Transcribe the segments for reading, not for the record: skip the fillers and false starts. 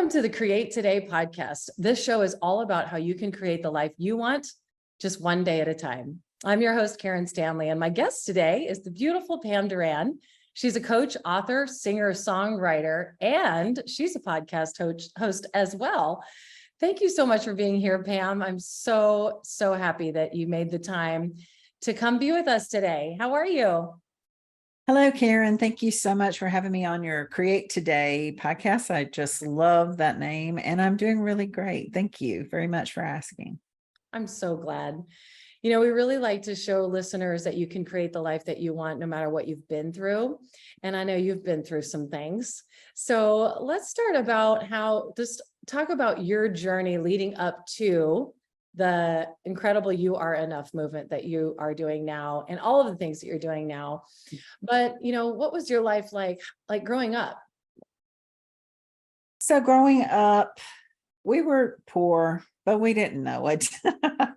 Welcome to the Create Today podcast. This show is all about how you can create the life you want, just one day at a time. I'm your host, Karen Stanley, and my guest today is the beautiful Pam Duran. She's a coach, author, singer, songwriter, and she's a podcast host as well. Thank you so much for being here, Pam. I'm so happy that you made the time to come be with us today. How are you? Hello, Karen. Thank you so much for having me on your Create Today podcast. I just love that name and I'm doing really great. Thank you very much for asking. I'm so glad. You know, we really like to show listeners that you can create the life that you want no matter what you've been through. And I know you've been through some things. So let's start about just talk about your journey leading up to the incredible You Are Enough movement that you are doing now and all of the things that you're doing now. But, you know, what was your life like growing up? So growing up, we were poor, but we didn't know it.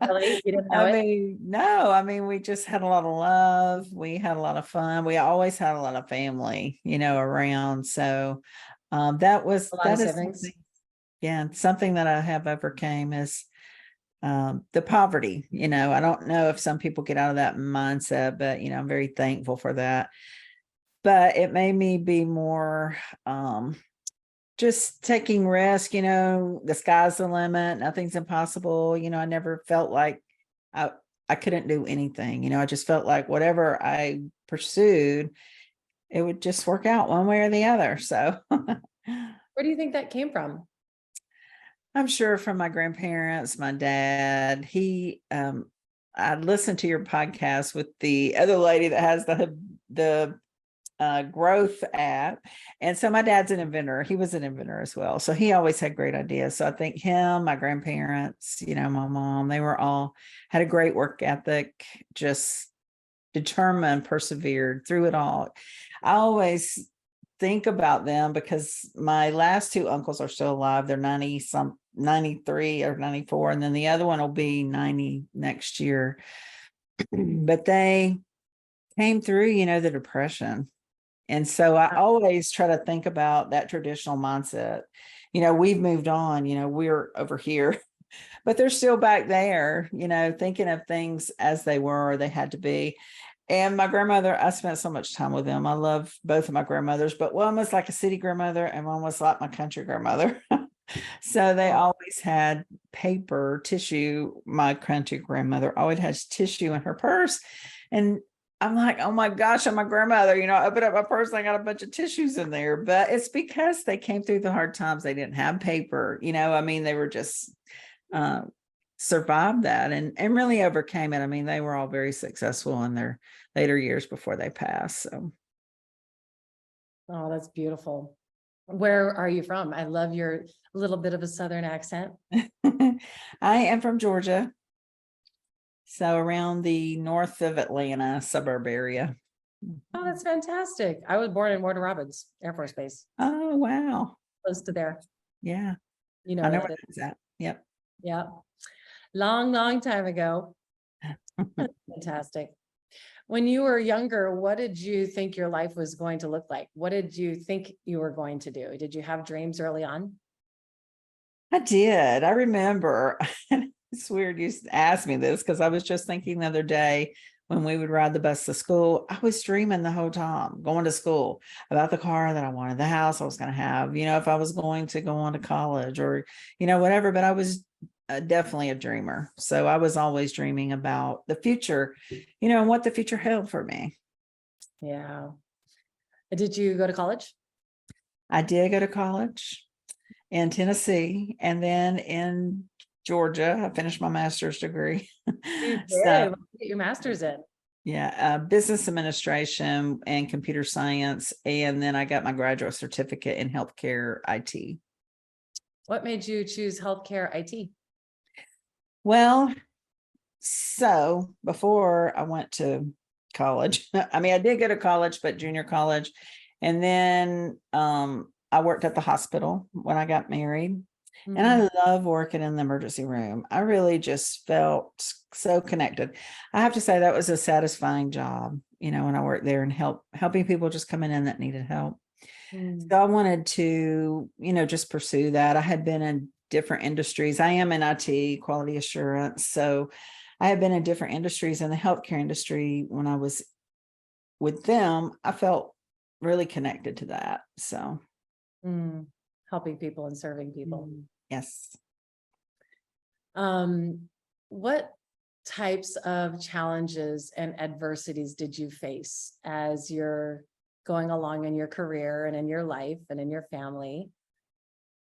Really? You didn't know it? No, we just had a lot of love. We had a lot of fun. We always had a lot of family, around. So that is Siblings. something that I have overcame is the poverty. I don't know if some people get out of that mindset, but I'm very thankful for that. But it made me be more just taking risk, the sky's the limit, nothing's impossible. I never felt like I couldn't do anything. I just felt like whatever I pursued, it would just work out one way or the other. So Where do you think that came from? I'm sure from my grandparents, my dad. I listened to your podcast with the other lady that has the growth app. And so my dad's an inventor. He was an inventor as well. So he always had great ideas. So I think him, my grandparents, my mom, they were all had a great work ethic, just determined, persevered through it all. I always think about them because my last two uncles are still alive. They're 93 or 94. And then the other one will be 90 next year. But they came through, the Depression. And so I always try to think about that traditional mindset. We've moved on, we're over here, but they're still back there, thinking of things as they were, or they had to be. And my grandmother, I spent so much time with them. I love both of my grandmothers, but one was like a city grandmother and one was like my country grandmother. So they always had paper, tissue. My country grandmother always has tissue in her purse. And I'm like, oh my gosh, I'm my grandmother. I open up my purse and I got a bunch of tissues in there. But it's because they came through the hard times. They didn't have paper. They were just survived that and really overcame it. They were all very successful in their later years before they passed. So. Oh, that's beautiful. Where are you from? I love your little bit of a Southern accent. I am from Georgia. So around the north of Atlanta suburb area. Oh, that's fantastic. I was born in Warner Robins Air Force Base. Oh, wow. Close to there. Yeah. I know where that's at. Yep. Yeah. Long time ago. Fantastic. When you were younger, what did you think your life was going to look like? What did you think you were going to do? Did you have dreams early on? I did. I remember. It's weird you asked me this because I was just thinking the other day when we would ride the bus to school, I was dreaming the whole time going to school about the car that I wanted, the house I was going to have, if I was going to go on to college or, whatever, but I was definitely a dreamer. So I was always dreaming about the future, and what the future held for me. Yeah. Did you go to college? I did go to college in Tennessee and then in Georgia. I finished my master's degree. You did. What did you get your master's in? Yeah, business administration and computer science. And then I got my graduate certificate in healthcare IT. What made you choose healthcare IT? Well, so before I went to college, I did go to college, but junior college. And then I worked at the hospital when I got married. And I love working in the emergency room. I really just felt so connected. I have to say that was a satisfying job, when I worked there and helping people just coming in that needed help. Mm. So I wanted to, just pursue that. I had been in different industries. I am in IT, quality assurance. So I had been in different industries. In the healthcare industry, when I was with them, I felt really connected to that. So, Mm. Helping people and serving people. yes. What types of challenges and adversities did you face as you're going along in your career and in your life and in your family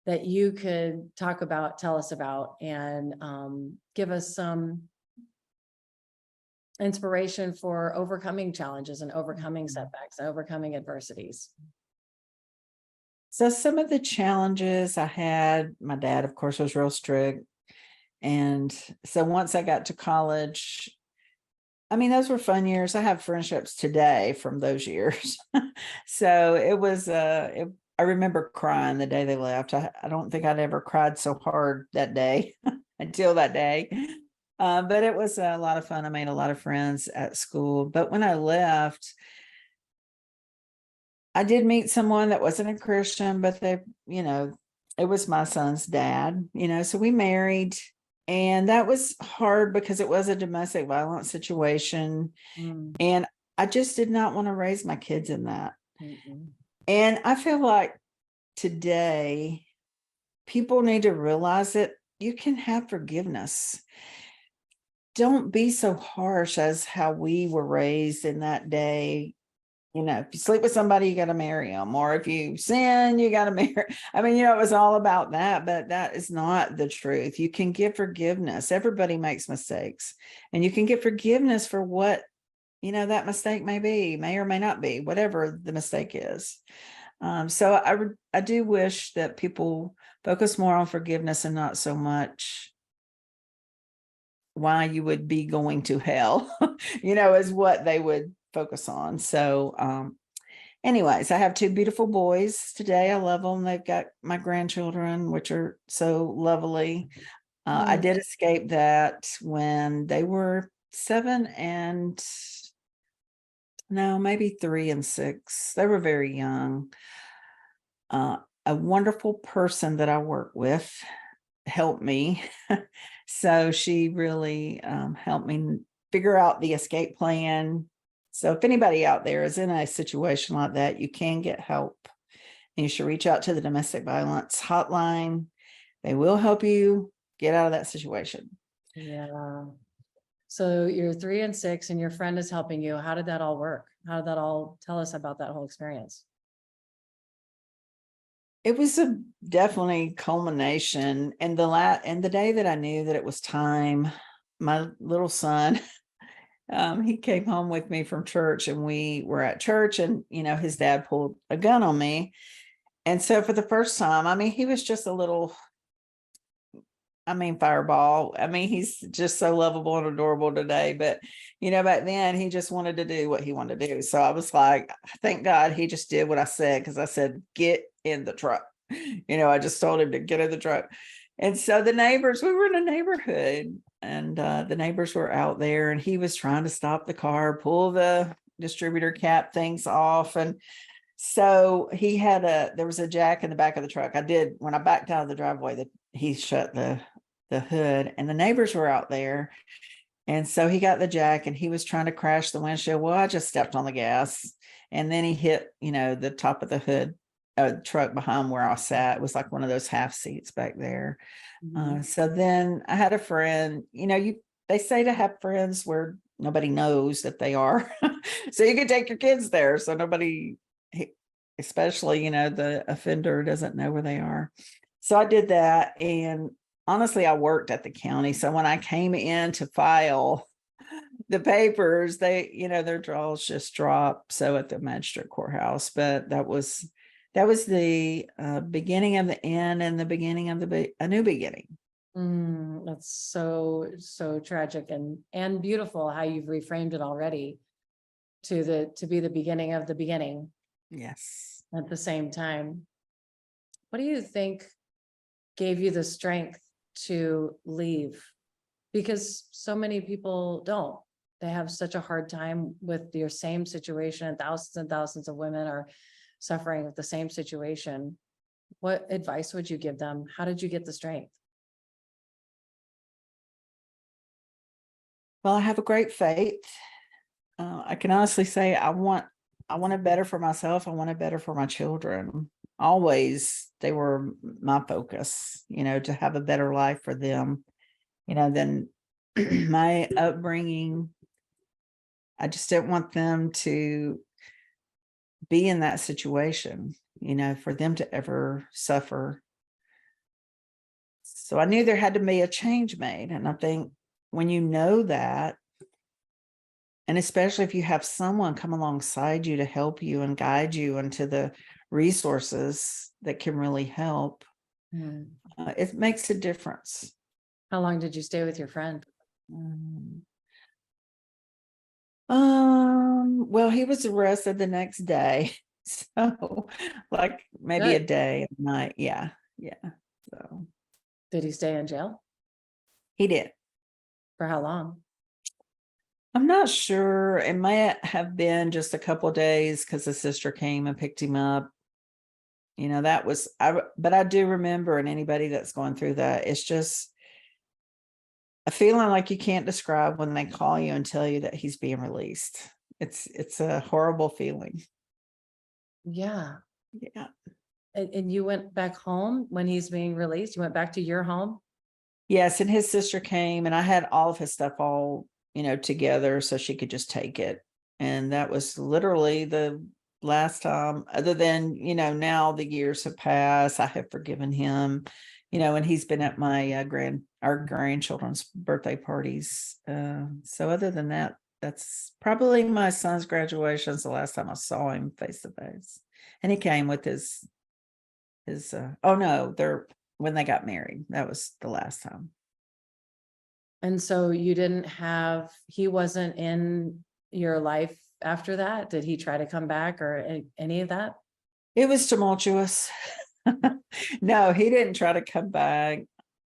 that you could talk about, tell us about, and give us some inspiration for overcoming challenges and overcoming setbacks and overcoming adversities? So some of the challenges I had, my dad, of course, was real strict. And so once I got to college, I mean, those were fun years. I have friendships today from those years. So it was, I remember crying the day they left. I don't think I'd ever cried so hard that day until that day. But it was a lot of fun. I made a lot of friends at school. But when I left, I did meet someone that wasn't a Christian, but it was my son's dad, so we married. And that was hard because it was a domestic violence situation. Mm. And I just did not want to raise my kids in that. Mm-mm. And I feel like today people need to realize that you can have forgiveness. Don't be so harsh as how we were raised in that day. If you sleep with somebody, you got to marry them, or if you sin, you got to marry. I mean, it was all about that, but that is not the truth. You can get forgiveness. Everybody makes mistakes, and you can get forgiveness for what, that mistake may or may not be, whatever the mistake is. So I do wish that people focus more on forgiveness and not so much why you would be going to hell, is what they would focus on. So, anyways, I have two beautiful boys today. I love them. They've got my grandchildren, which are so lovely. I did escape that when they were 7 and no, maybe 3 and 6. They were very young. A wonderful person that I work with helped me. So she really helped me figure out the escape plan. So if anybody out there is in a situation like that, you can get help. And you should reach out to the domestic violence hotline. They will help you get out of that situation. Yeah. So you're 3 and 6 and your friend is helping you. How did that all work? How did that all tell us about that whole experience? It was a definitely culmination. And the day that I knew that it was time, my little son, he came home with me from church, and we were at church, and his dad pulled a gun on me. And so for the first time, I mean, he was just a little, fireball. I mean, he's just so lovable and adorable today. But, back then he just wanted to do what he wanted to do. So I was like, thank God he just did what I said, because I said, get in the truck. I just told him to get in the truck. And so we were in a neighborhood, and the neighbors were out there, and he was trying to stop the car, pull the distributor cap things off. And so there was a jack in the back of the truck. When I backed out of the driveway, that he shut the hood, and the neighbors were out there. And so he got the jack, and he was trying to crash the windshield. Well, I just stepped on the gas, and then he hit, the top of the hood, truck behind where I sat. It was like one of those half seats back there. So then I had a friend, they say to have friends where nobody knows that they are. So you can take your kids there. So nobody, especially, the offender doesn't know where they are. So I did that. And honestly, I worked at the county. So when I came in to file the papers, their draws just dropped. So at the magistrate courthouse, but that was the beginning of the end, and the beginning of a new beginning. That's so tragic and beautiful how you've reframed it already to be the beginning of the beginning. Yes. At the same time, what do you think gave you the strength to leave? Because so many people don't. They have such a hard time with your same situation, and thousands of women are suffering with the same situation, what advice would you give them? How did you get the strength? Well, I have a great faith. I can honestly say I want it better for myself. I want it better for my children. Always, they were my focus, to have a better life for them, than my upbringing. I just didn't want them to be in that situation, for them to ever suffer. So I knew there had to be a change made. And I think when you know that, and especially if you have someone come alongside you to help you and guide you into the resources that can really help, it makes a difference. How long did you stay with your friend? Well, he was arrested the next day. So like maybe a day, a night. Yeah. So did he stay in jail? He did. For how long? I'm not sure. It might have been just a couple of days because the sister came and picked him up. But I do remember, and anybody that's going through that, it's just a feeling like you can't describe when they call you and tell you that he's being released. It's a horrible feeling. Yeah. Yeah. And you went back home when he's being released? You went back to your home? Yes. And his sister came, and I had all of his stuff all, together so she could just take it. And that was literally the last time, other than, now the years have passed. I have forgiven him, and he's been at my our grandchildren's birthday parties. So other than that, that's probably my son's graduation is the last time I saw him face to face. And he came with his oh no, when they got married, that was the last time. And so he wasn't in your life after that? Did he try to come back or any of that? It was tumultuous. No, he didn't try to come back.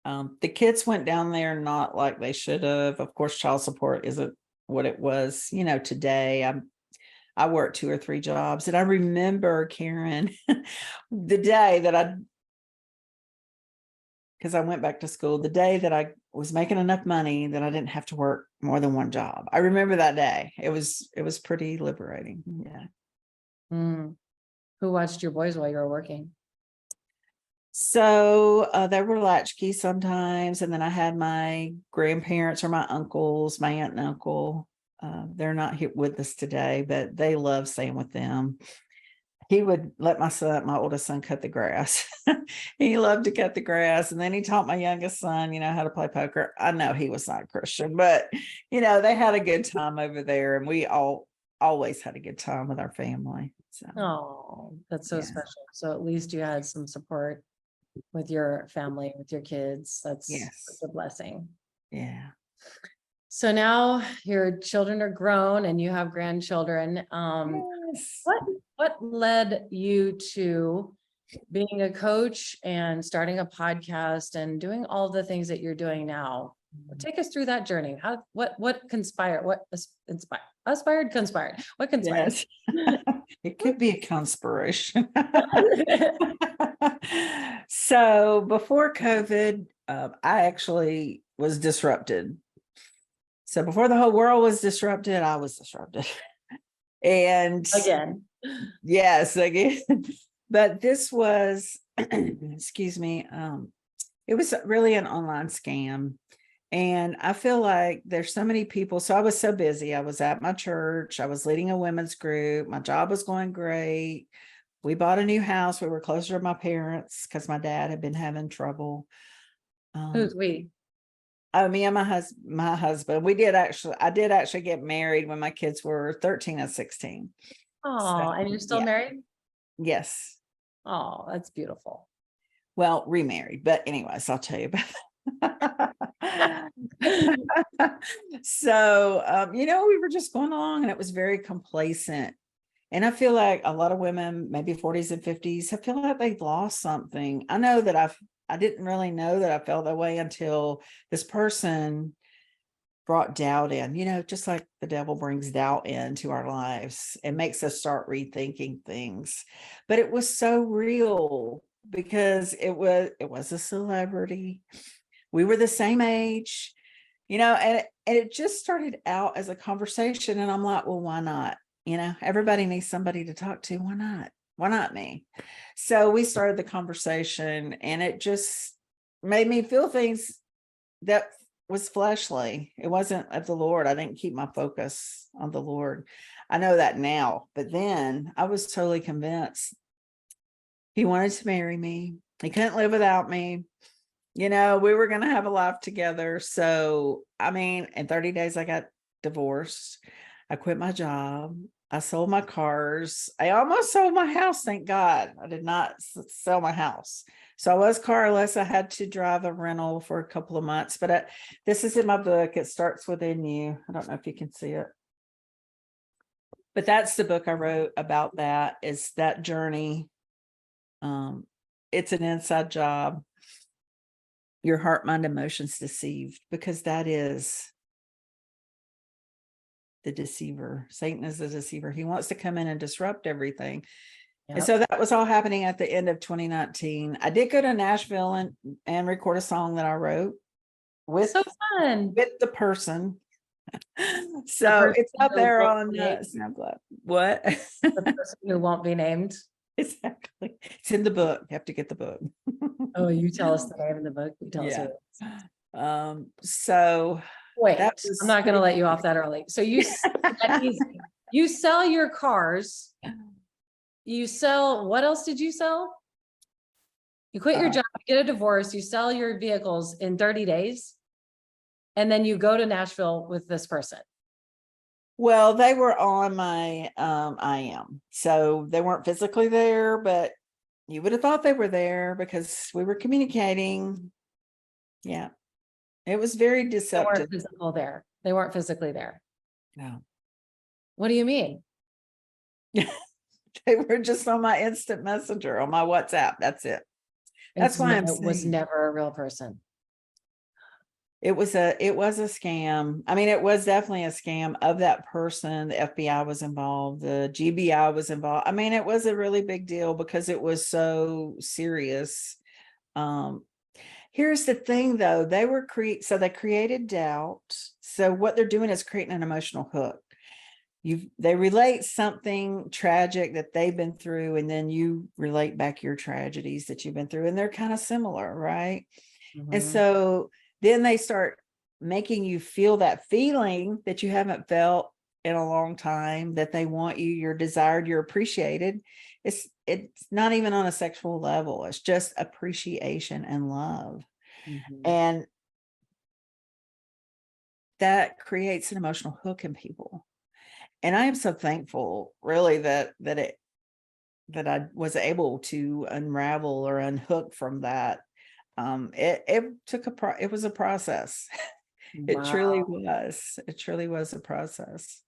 The kids went down there not like they should have. Of course, child support isn't what it was, today. I worked 2 or 3 jobs, and I remember, Karen, the day that because I went back to school, the day that I was making enough money that I didn't have to work more than 1 job. I remember that day. It was pretty liberating. Yeah. Who watched your boys while you were working? So they were latchkey sometimes. And then I had my grandparents or my uncles, my aunt and uncle. They're not here with us today, but they love staying with them. He would let my oldest son, cut the grass. He loved to cut the grass. And then he taught my youngest son, how to play poker. I know he was not Christian, but, they had a good time over there. And we always had a good time with our family. So. Oh, that's so special. So at least you had some support with your family, with your kids. That's a blessing. Yeah. So now your children are grown and you have grandchildren. Yes. What led you to being a coach and starting a podcast and doing all the things that you're doing now? Take us through that journey. What conspired? What inspired? Conspired? What conspired? Yes. It could be a conspiration. So before COVID, I actually was disrupted. So before the whole world was disrupted, I was disrupted. And again, yes, again. But this was, excuse me, it was really an online scam. And I feel like there's so many people. So I was so busy. I was at my church. I was leading a women's group. My job was going great. We bought a new house. We were closer to my parents because my dad had been having trouble. who's we? Oh, me and my husband. I did actually get married when my kids were 13 and 16. Oh, and you're still married? Yes. Oh, that's beautiful. Well, remarried, but anyways, I'll tell you about that. So, we were just going along and it was very complacent. And I feel like a lot of women, maybe 40s and 50s, I feel like they've lost something. I know that I didn't really know that I felt that way until this person brought doubt in, just like the devil brings doubt into our lives and makes us start rethinking things. But it was so real because it was a celebrity. We were the same age, and it just started out as a conversation. And I'm like, well, why not? Everybody needs somebody to talk to. Why not? Why not me? So we started the conversation, and it just made me feel things that was fleshly. It wasn't of the Lord. I didn't keep my focus on the Lord. I know that now, but then I was totally convinced he wanted to marry me. He couldn't live without me. We were going to have a life together. So, in 30 days, I got divorced. I quit my job. I sold my cars. I almost sold my house. Thank God. I did not sell my house. So I was carless. I had to drive a rental for a couple of months, but this is in my book. It starts within you. I don't know if you can see it, but that's the book I wrote about. That is that journey. It's an inside job. Your heart, mind, emotions deceived, because that is the deceiver. Satan is the deceiver. He wants to come in and disrupt everything. Yep. And so that was all happening at the end of 2019. I did go to Nashville and record a song that I wrote with the person. So it's out there on SoundCloud. What? The person who won't be named. Exactly. It's in the book. You have to get the book. Oh, you tell us the name of the book. You tell us who it is. So wait, I'm not going to let you off that early. So you sell your cars. You sell, what else did you sell? You quit your job, you get a divorce, you sell your vehicles in 30 days, and then you go to Nashville with this person. Well, they were on my IM. So they weren't physically there, but you would have thought they were there because we were communicating. Yeah. It was very deceptive. They weren't physically there. No. What do you mean? They were just on my instant messenger, on my WhatsApp. That's it. That's why it was never a real person. It was a scam. It was definitely a scam of that person. The FBI was involved. The GBI was involved. It was a really big deal because it was so serious. Here's the thing though, they created doubt. So what they're doing is creating an emotional hook. They relate something tragic that they've been through, and then you relate back your tragedies that you've been through, and they're kind of similar, right? Mm-hmm. And so then they start making you feel that feeling that you haven't felt in a long time, that they want you, you're desired, you're appreciated. It's not even on a sexual level. It's just appreciation and love. Mm-hmm. And that creates an emotional hook in people. And I am so thankful, really, that I was able to unravel or unhook from that. It was a process. Wow. It truly was a process.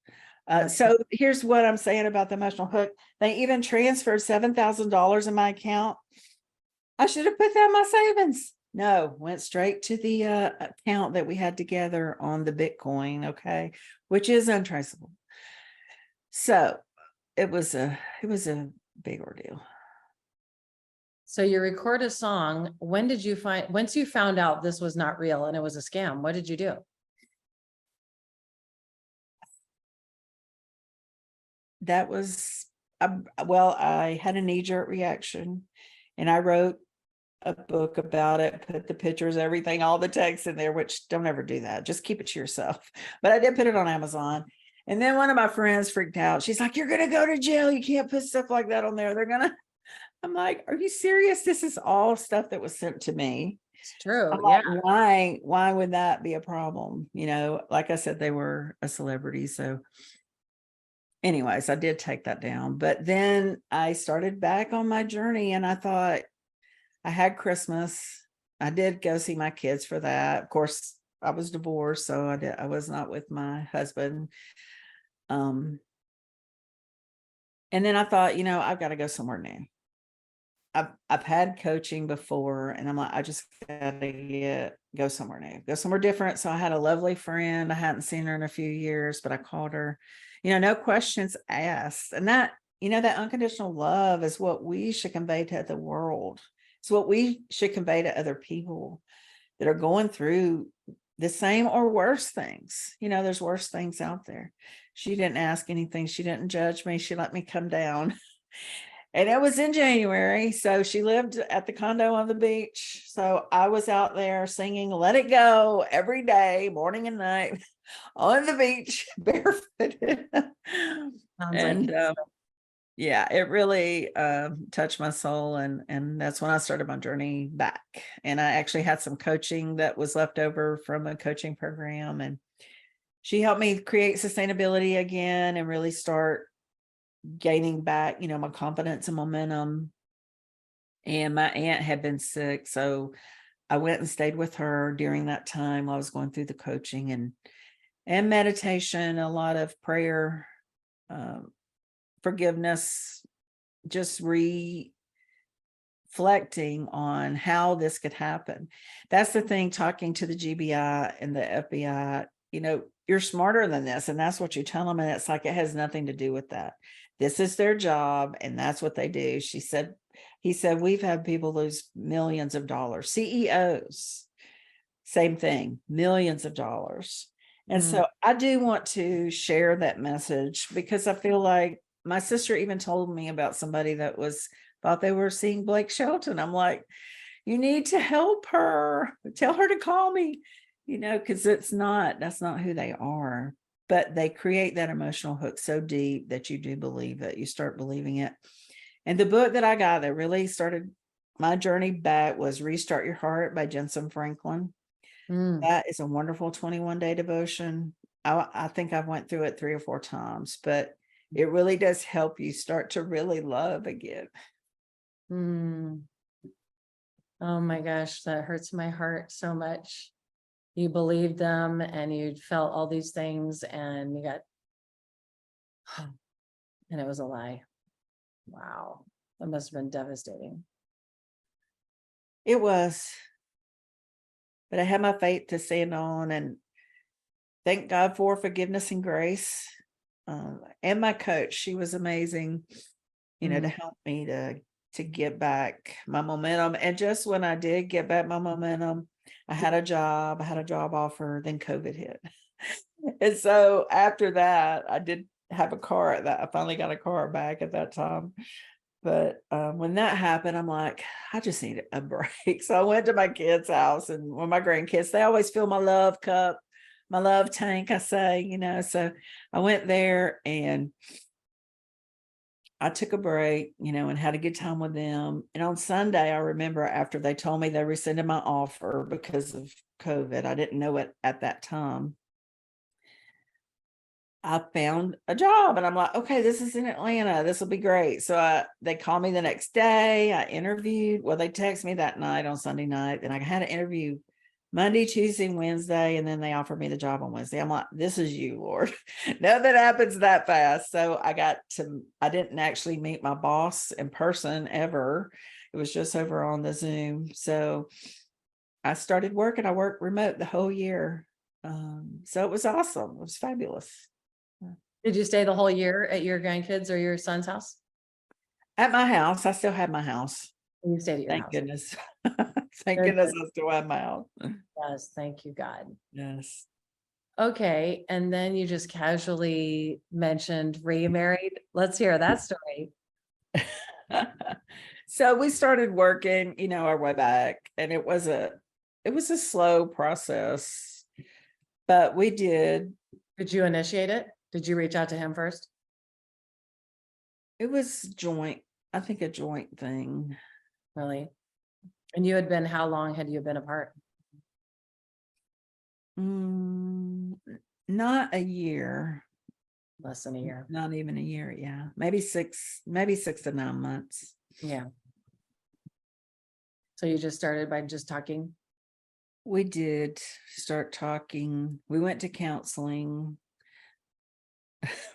So here's what I'm saying about the emotional hook. They even transferred $7,000 in my account. I should have put that in my savings. No, went straight to the account that we had together on the Bitcoin, okay, which is untraceable. So it was a big ordeal. So you record a song. Once you found out this was not real and it was a scam, what did you do? That was, I had a knee-jerk reaction, and I wrote a book about it, put the pictures, everything, all the text in there, which don't ever do that. Just keep it to yourself. But I did put it on Amazon. And then one of my friends freaked out. She's like, you're going to go to jail. You can't put stuff like that on there. I'm like, are you serious? This is all stuff that was sent to me. It's true. Yeah. Like, why would that be a problem? Like I said, they were a celebrity. So anyways, I did take that down. But then I started back on my journey, and I thought, I had Christmas. I did go see my kids for that. Of course, I was divorced, so I was not with my husband. And then I thought, I've got to go somewhere new. I've had coaching before, and I'm like, I just got to get go somewhere new, go somewhere different. So I had a lovely friend. I hadn't seen her in a few years, but I called her, no questions asked. And that, that unconditional love is what we should convey to the world. It's what we should convey to other people that are going through the same or worse things. There's worse things out there. She didn't ask anything. She didn't judge me. She let me come down. And it was in January. So she lived at the condo on the beach. So I was out there singing Let It Go every day, morning and night on the beach, barefooted. And yeah, it really touched my soul. And that's when I started my journey back. And I actually had some coaching that was left over from a coaching program. And she helped me create sustainability again and really start gaining back, my confidence and momentum. And my aunt had been sick. So I went and stayed with her during that time while I was going through the coaching and meditation, a lot of prayer, forgiveness, just reflecting on how this could happen. That's the thing, talking to the GBI and the FBI, you're smarter than this. And that's what you tell them. And it's like, it has nothing to do with that. This is their job. And that's what they do. He said, we've had people lose millions of dollars, CEOs, same thing, millions of dollars. And so I do want to share that message because I feel like my sister even told me about somebody that thought they were seeing Blake Shelton. I'm like, you need to help her. Tell her to call me, because that's not who they are. But they create that emotional hook so deep that you do believe it. You start believing it. And the book that I got that really started my journey back was Restart Your Heart by Jensen Franklin. That is a wonderful 21-day devotion. I think I've went through it 3 or 4 times, but it really does help you start to really love again. Oh my gosh, that hurts my heart so much. You believed them and you felt all these things and you got, and it was a lie. Wow. That must have been devastating. It was, but I had my faith to stand on, and thank God for forgiveness and grace. And my coach, she was amazing, to help me to get back my momentum. And just when I did get back my momentum, I had a job offer, then COVID hit. And so after that, I did have a car I finally got a car back at that time. But when that happened, I'm like, I just need a break. So I went to my kids' house, and one of my grandkids, they always fill my love cup, my love tank, I say, so I went there and I took a break, and had a good time with them. And on Sunday, I remember after they told me they rescinded my offer because of COVID, I didn't know it at that time. I found a job and I'm like, okay, this is in Atlanta. This will be great. So they called me the next day. I interviewed. Well, they texted me that night on Sunday night. And I had an interview Monday, Tuesday, and Wednesday. And then they offered me the job on Wednesday. I'm like, this is you, Lord. Nothing happens that fast. So I didn't actually meet my boss in person ever. It was just over on the Zoom. So I started working. I worked remote the whole year. So it was awesome. It was fabulous. Did you stay the whole year at your grandkids or your son's house? At my house. I still have my house. You stayed at your Thank house. goodness. Thank goodness I still have my house. Yes, thank you, God. Yes. Okay, and then you just casually mentioned remarried. Let's hear that story. So we started working, our way back, and it was a slow process, but we did. Did you initiate it? Did you reach out to him first? It was joint, I think a joint thing. Really? And how long had you been apart? Not a year. Less than a year. Not even a year. Yeah. Maybe 6 to 9 months. Yeah. So you just started by just talking? We did start talking. We went to counseling,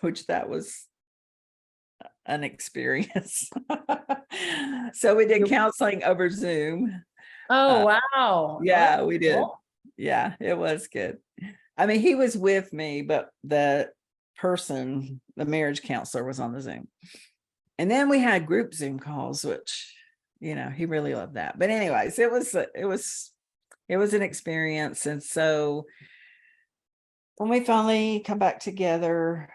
which that was an experience. So we did counseling over Zoom. Oh, wow. Yeah, we did. Cool. Yeah, it was good. I mean, he was with me, but the marriage counselor was on the Zoom. And then we had group Zoom calls, which, he really loved that. But anyways, it was an experience. And so when we finally come back together,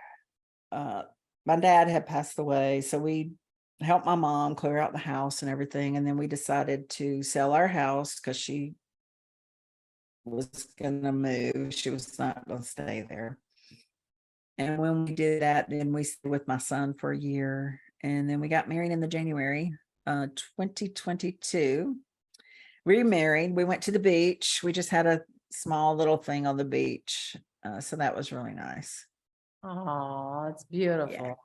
my dad had passed away. So we helped my mom clear out the house and everything. And then we decided to sell our house because she was going to move. She was not going to stay there. And when we did that, then we stayed with my son for a year. And then we got married in the January 2022. Remarried. We went to the beach. We just had a small little thing on the beach. So that was really nice. Oh, it's beautiful.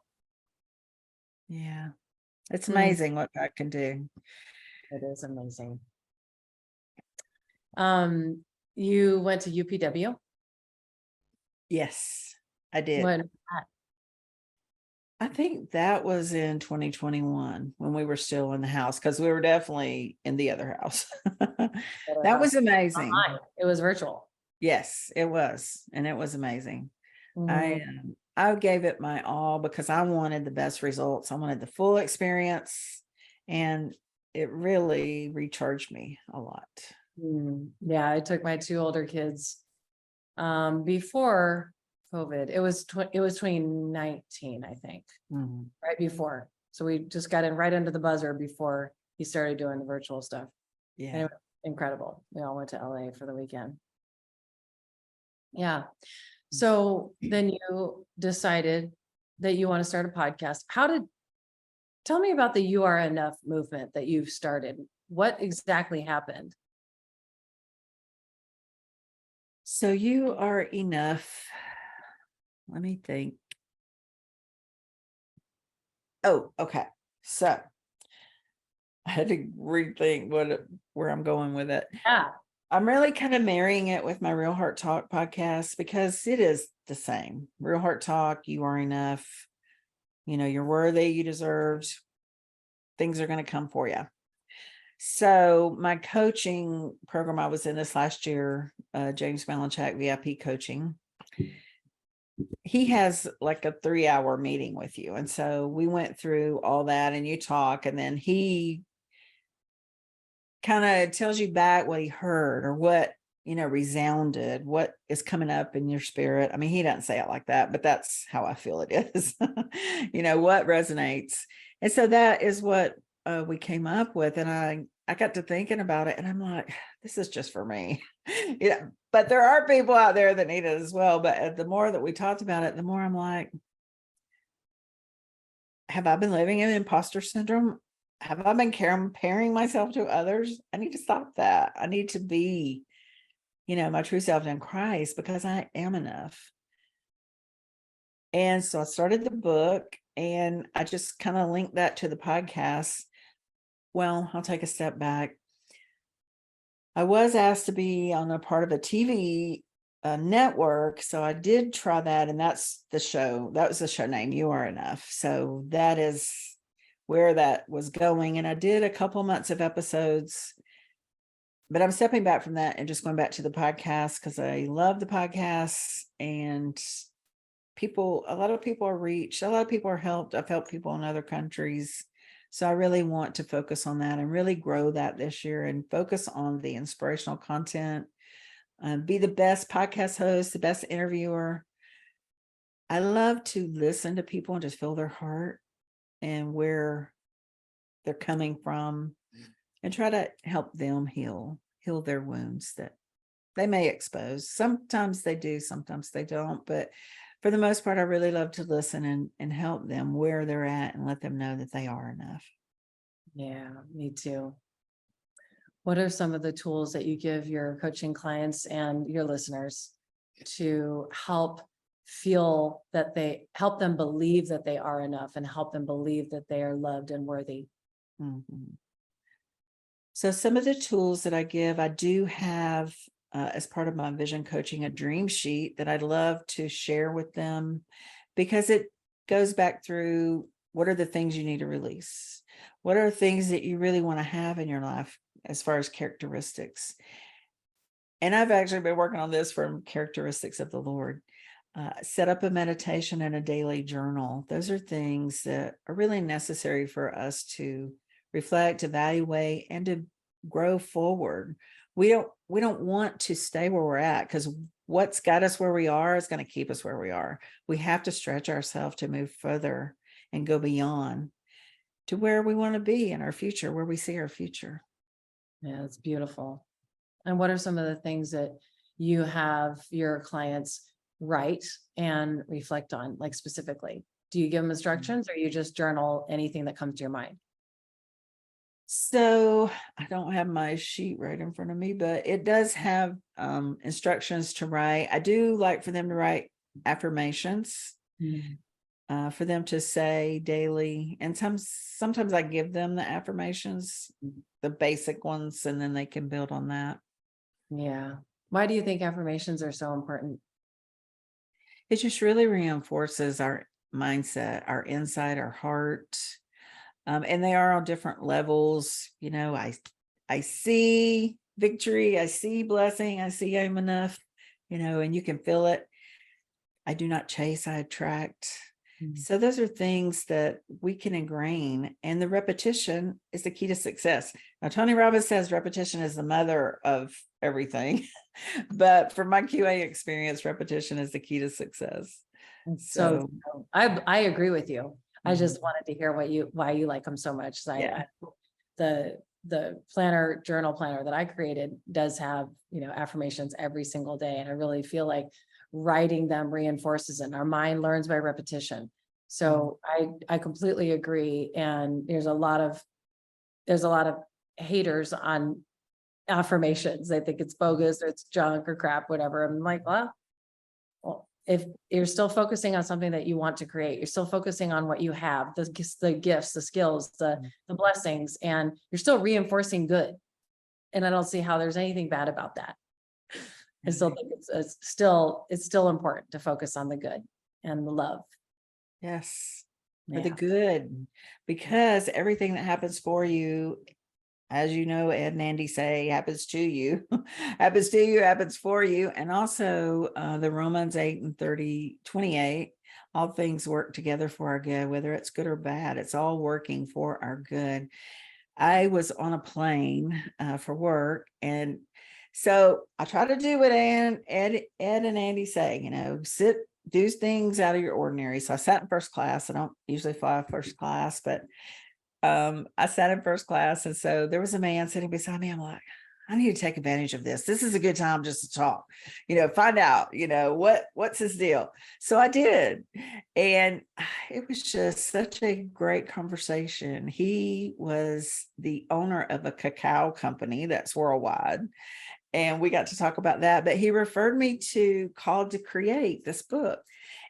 Yeah. It's amazing what God can do. It is amazing. You went to UPW? Yes, I did. When? I think that was in 2021 when we were still in the house, because we were definitely in the other house. That was amazing. It was virtual. Yes, it was. And it was amazing. Mhm. I gave it my all because I wanted the best results. I wanted the full experience, and it really recharged me a lot. Yeah, I took my two older kids before COVID. It was 2019, I think, right before. So we just got in right under the buzzer before he started doing the virtual stuff. Yeah. Anyway, incredible. We all went to LA for the weekend. Yeah. So then you decided that you want to start a podcast. Tell me about the You Are Enough movement that you've started. What exactly happened? So You Are Enough. Let me think. Oh, okay. So I had to rethink where I'm going with it. Yeah. I'm really kind of marrying it with my Real Heart Talk podcast because it is the same. Real Heart Talk, You Are Enough. You're worthy, you deserved. Things are going to come for you. So my coaching program I was in this last year, James Malinchak VIP coaching, he has like a 3-hour meeting with you. And so we went through all that and you talk, and then he kind of tells you back what he heard or what, resounded, what is coming up in your spirit. I mean, he doesn't say it like that, but that's how I feel it is, what resonates. And so that is what we came up with. And I got to thinking about it, and I'm like, this is just for me. But there are people out there that need it as well. But the more that we talked about it, the more I'm like, have I been living in imposter syndrome? Have I been comparing myself to others? I need to stop that. I need to be, my true self in Christ, because I am enough. And so I started the book, and I just kind of linked that to the podcast. Well, I'll take a step back. I was asked to be on a part of a TV network. So I did try that. And that's the show. That was the show name, You Are Enough. So that is where that was going. And I did a couple months of episodes, but I'm stepping back from that and just going back to the podcast because I love the podcasts, and a lot of people are reached. A lot of people are helped. I've helped people in other countries. So I really want to focus on that and really grow that this year and focus on the inspirational content, be the best podcast host, the best interviewer. I love to listen to people and just feel their heart and where they're coming from, and try to help them heal their wounds that they may expose. Sometimes they do, sometimes they don't. But for the most part, I really love to listen and help them where they're at and let them know that they are enough. Yeah, me too. What are some of the tools that you give your coaching clients and your listeners to help them believe that they are enough, and help them believe that they are loved and worthy? Mm-hmm. So some of the tools that I give, I do have as part of my vision coaching, a dream sheet that I'd love to share with them, because it goes back through what are the things you need to release? What are things that you really want to have in your life as far as characteristics? and I've actually been working on this from Characteristics of the Lord. Set up a meditation and a daily journal. Those are things that are really necessary for us to reflect, evaluate, and to grow forward. We don't want to stay where we're at, because what's got us where we are is going to keep us where we are. We have to stretch ourselves to move further and go beyond to where we want to be in our future, where we see our future. Yeah, it's beautiful. And what are some of the things that you have your clients write and reflect on, like specifically? Do you give them instructions, or you just journal anything that comes to your mind? So I don't have my sheet right in front of me, but it does have instructions to write. I do like for them to write affirmations, for them to say daily. And sometimes I give them the affirmations, the basic ones, and then they can build on that. Yeah. Why do you think affirmations are so important? It just really reinforces our mindset, our insight, our heart. And they are on different levels. I see victory, I see blessing, I see I'm enough, and you can feel it. I do not chase, I attract. So those are things that we can ingrain, and the repetition is the key to success. Now, Tony Robbins says repetition is the mother of everything, but from my QA experience, repetition is the key to success. So I agree with you. I Mhm. just wanted to hear why you like them so much. So Yeah. the planner, journal planner that I created does have, affirmations every single day. And I really feel like writing them reinforces it. And our mind learns by repetition. So I completely agree. And there's a lot of haters on affirmations. They think it's bogus or it's junk or crap, whatever. I'm like, well, if you're still focusing on something that you want to create, you're still focusing on what you have, the gifts, the skills, the blessings, and you're still reinforcing good. And I don't see how there's anything bad about that. I still think it's still important to focus on the good and the love. Yes, for the Yeah. good, because everything that happens for you, as you know, Ed and Andy say, happens to you, happens for you. And also the Romans 8:28, all things work together for our good, whether it's good or bad, it's all working for our good. I was on a plane for work, and so I try to do what Ed and Andy say, do things out of your ordinary. So I sat in first class. I don't usually fly first class, but I sat in first class, and so there was a man sitting beside me. I'm like, I need to take advantage of this. This is a good time just to talk, find out, what's his deal. So I did. And it was just such a great conversation. He was the owner of a cacao company that's worldwide. And we got to talk about that. But he referred me to Called to Create, this book.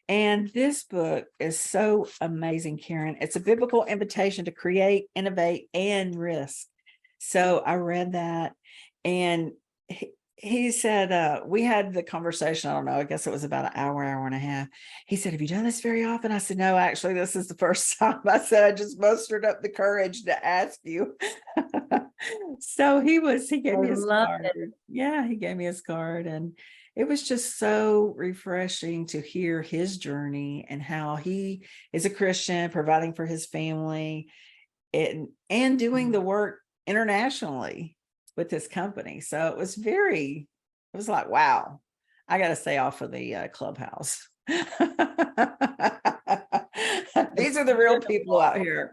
And this book is so amazing, Karen. It's a biblical invitation to create, innovate, and risk. So I read that, and he said, we had the conversation, I don't know, I guess it was about an hour and a half. He said, have you done this very often? I said, no, actually, this is the first time. I said, I just mustered up the courage to ask you. So he gave me his card. Yeah, he gave me his card, and it was just so refreshing to hear his journey and how he is a Christian, providing for his family, and doing the work internationally with his company. So it was like, wow, I got to stay off of the Clubhouse. These are the real people out here.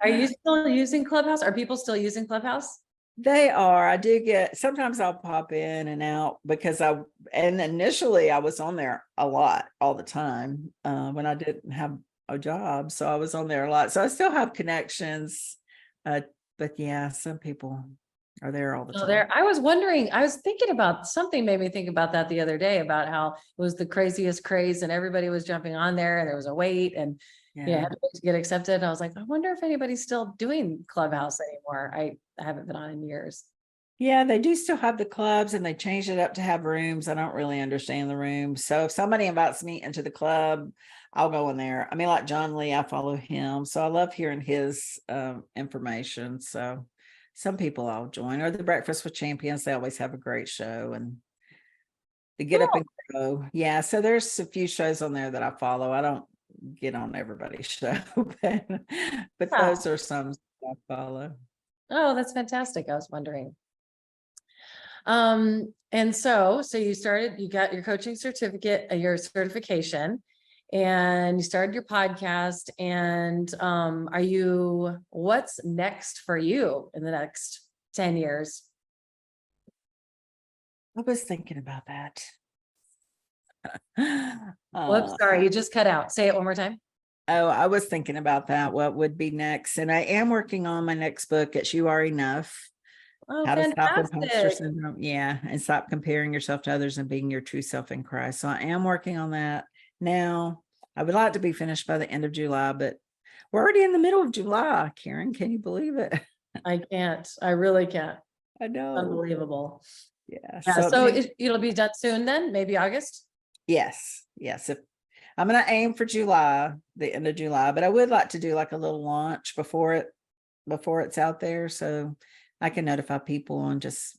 Are you still using Clubhouse? Are people still using Clubhouse? They are. I do sometimes I'll pop in and out because initially I was on there a lot all the time when I didn't have a job. So I was on there a lot. So I still have connections. But yeah, some people are there all the time. I was wondering, I was thinking about something made me think about that the other day about how it was the craziest craze and everybody was jumping on there and there was a wait and had to get accepted. And I was like, I wonder if anybody's still doing Clubhouse anymore. I haven't been on in years. Yeah, they do still have the clubs, and they changed it up to have rooms. I don't really understand the rooms. So if somebody invites me into the club, I'll go in there. I mean, like John Lee, I follow him. So I love hearing his information. So some people I'll join, or the Breakfast with Champions. They always have a great show, and the Get Up Cool. and Go. Yeah. So there's a few shows on there that I follow. I don't get on everybody's show, but Yeah. those are some I follow. Oh, that's fantastic. I was wondering. And so you got your coaching certificate, your certification, and you started your podcast. And what's next for you in the next 10 years? I was thinking about that. Whoops, sorry, you just cut out. Say it one more time. Oh, I was thinking about that. What would be next? And I am working on my next book. It's You Are Enough. Oh, How to Stop Imposter fantastic. Syndrome. Yeah. And stop comparing yourself to others and being your true self in Christ. So I am working on that now. I would like to be finished by the end of July, but we're already in the middle of July. Karen, can you believe it? I can't. I really can't. I know. Unbelievable. Yeah. Yeah. So So it'll be done soon then, maybe August. yes. Yes. If I'm going to aim for July, the end of July, but I would like to do like a little launch before it's out there. So I can notify people and just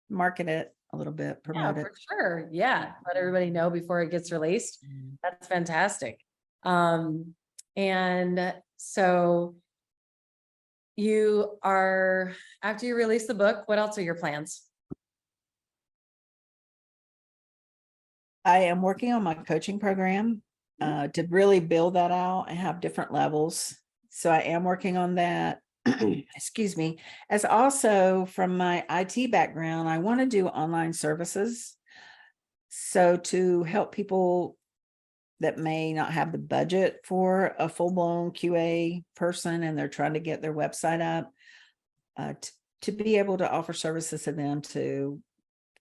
market it a little bit, Yeah, promote it. for sure. Yeah. Let everybody know before it gets released. Mm. That's fantastic. And so after you release the book, what else are your plans? I am working on my coaching program to really build that out and have different levels. So I am working on that. Excuse me. As also from my IT background, I want to do online services. So to help people that may not have the budget for a full-blown QA person and they're trying to get their website up, to be able to offer services to them to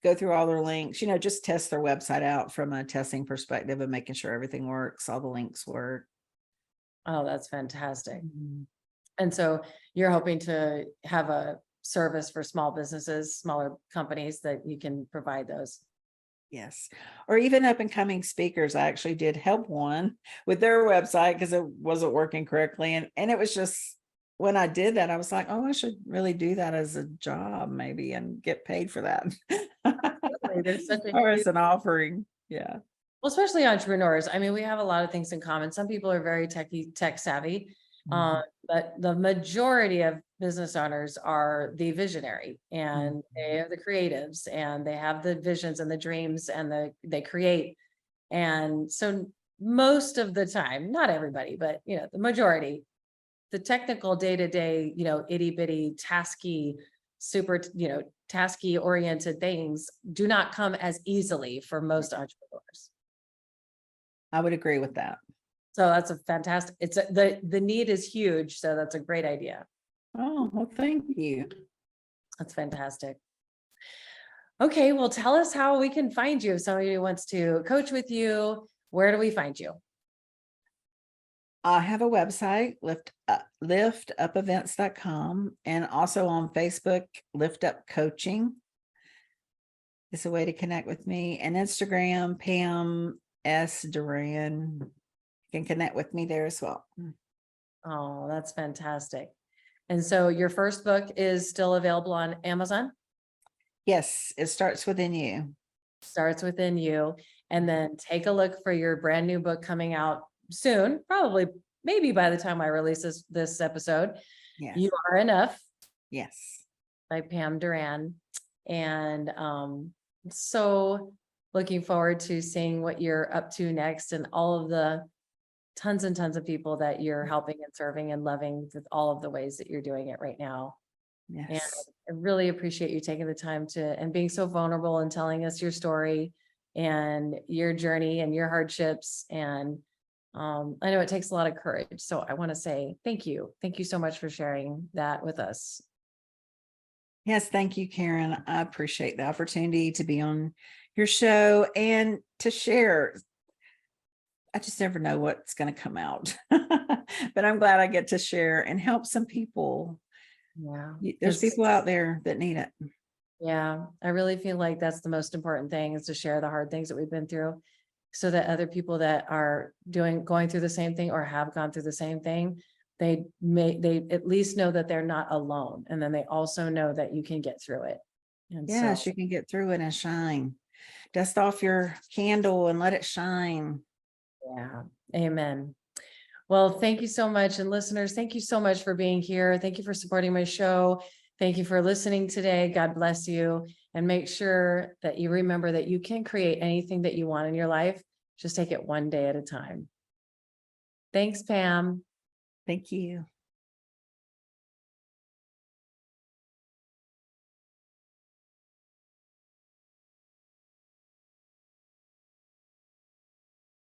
go through all their links, just test their website out from a testing perspective and making sure everything works, all the links work. Oh, that's fantastic. Mhm. And so you're hoping to have a service for small businesses, smaller companies that you can provide those. Yes. Or even up and coming speakers. I actually did help one with their website because it wasn't working correctly. And it was just when I did that, I was like, oh, I should really do that as a job maybe and get paid for that. There's such a Or huge, as an offering. Yeah. well, especially entrepreneurs. I mean, we have a lot of things in common. Some people are very tech savvy, Mhm. but the majority of business owners are the visionary and they are the creatives and they have the visions and the dreams and they create. And so most of the time, not everybody, but the majority, the technical day-to-day, itty bitty tasky, super, tasky oriented things do not come as easily for most entrepreneurs. I would agree with that. So that's a fantastic, the need is huge. So that's a great idea. Oh, well, thank you. That's fantastic. Okay. Well, tell us how we can find you. If somebody wants to coach with you, where do we find you? I have a website, liftupevents.com, and also on Facebook, Lift Up Coaching is a way to connect with me, and Instagram, Pam S. Duran. You can connect with me there as well. Oh, that's fantastic. And so your first book is still available on Amazon? Yes, it starts within you. Starts within you. And then take a look for your brand new book coming out soon, probably maybe by the time I release this episode. Yes. You Are Enough Yes. by Pam Duran. And so looking forward to seeing what you're up to next and all of the tons and tons of people that you're helping and serving and loving with all of the ways that you're doing it right now. And Yes. I really appreciate you taking the time and being so vulnerable and telling us your story and your journey and your hardships. And I know it takes a lot of courage. So I want to say thank you. Thank you so much for sharing that with us. Yes, thank you, Karen. I appreciate the opportunity to be on your show and to share. I just never know what's going to come out, but I'm glad I get to share and help some people. Yeah. There's people out there that need it. Yeah. I really feel like that's the most important thing is to share the hard things that we've been through so that other people that are going through the same thing or have gone through the same thing, they at least know that they're not alone. And then they also know that you can get through it. And Yes, so, you can get through it and shine. Dust off your candle and let it shine. yeah, amen. Well, thank you so much. And listeners, thank you so much for being here. Thank you for supporting my show. Thank you for listening today. God bless you. And make sure that you remember that you can create anything that you want in your life. Just take it one day at a time. Thanks, Pam. Thank you.